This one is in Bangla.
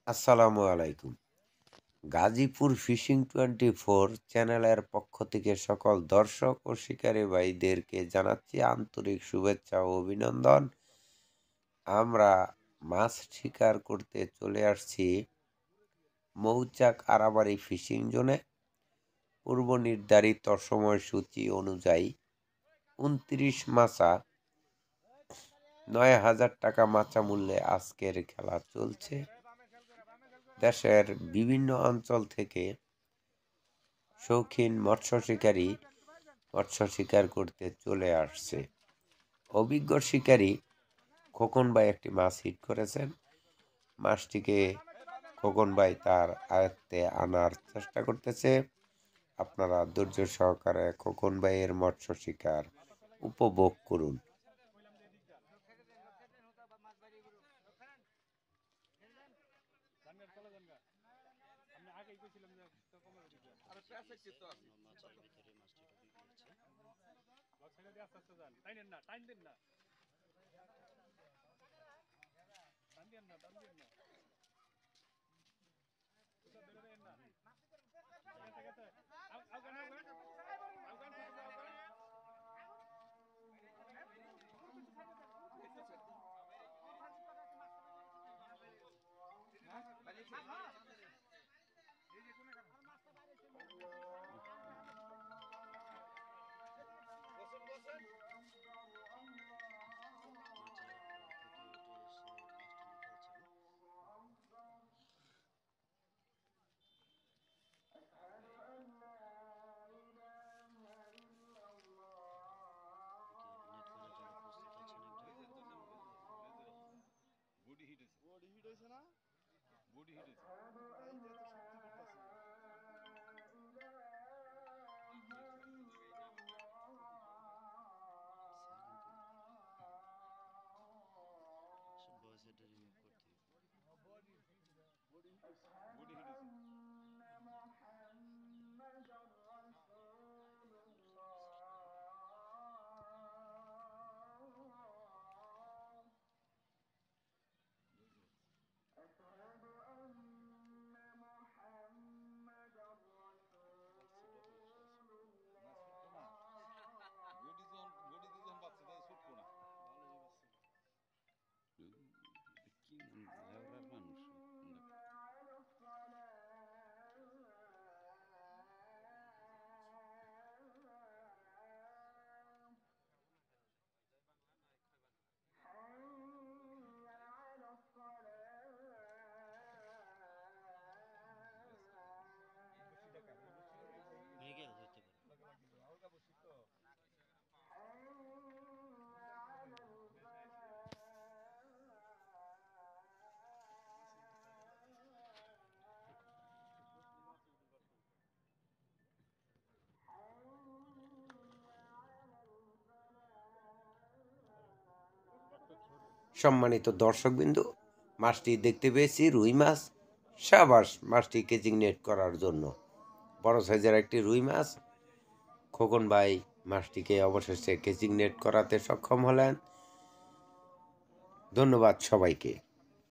আসসালামু আলাইকুম। গাজীপুর ফিশিং 24 চ্যানেলের পক্ষ থেকে সকল দর্শক ও শিকারী ভাইদেরকে জানাচ্ছি আন্তরিক শুভেচ্ছা ও অভিনন্দন। আমরা মাছ শিকার করতে চলে আসছি মৌচাক আড়াবাড়ি ফিশিং জোনে। পূর্ব নির্ধারিত সময়সূচি অনুযায়ী ২৯ মাচা ৯,০০০ টাকা মাচা মূল্যে আজকের খেলা চলছে। দেশের বিভিন্ন অঞ্চল থেকে শৌখিন মৎস্য শিকার করতে চলে আসছে। অভিজ্ঞ শিকারী খোকন ভাই একটি মাছ হিট করেছেন। মাছটিকে খোকন ভাই তার আয়ত্তে আনার চেষ্টা করতেছে। আপনারা ধৈর্য সহকারে খোকন ভাইয়ের মৎস্য শিকার উপভোগ করুন। সম্মানিত দর্শকবৃন্দ, মাছটি দেখতে পেয়েছি রুই মাছ। সাবাস, মাছটি কেচিং নেট করার জন্য বড় সাইজের একটি রুই মাছ। খোকন ভাই মাছটিকে অবশেষে কেচিং নেট করাতে সক্ষম হলেন। ধন্যবাদ সবাইকে।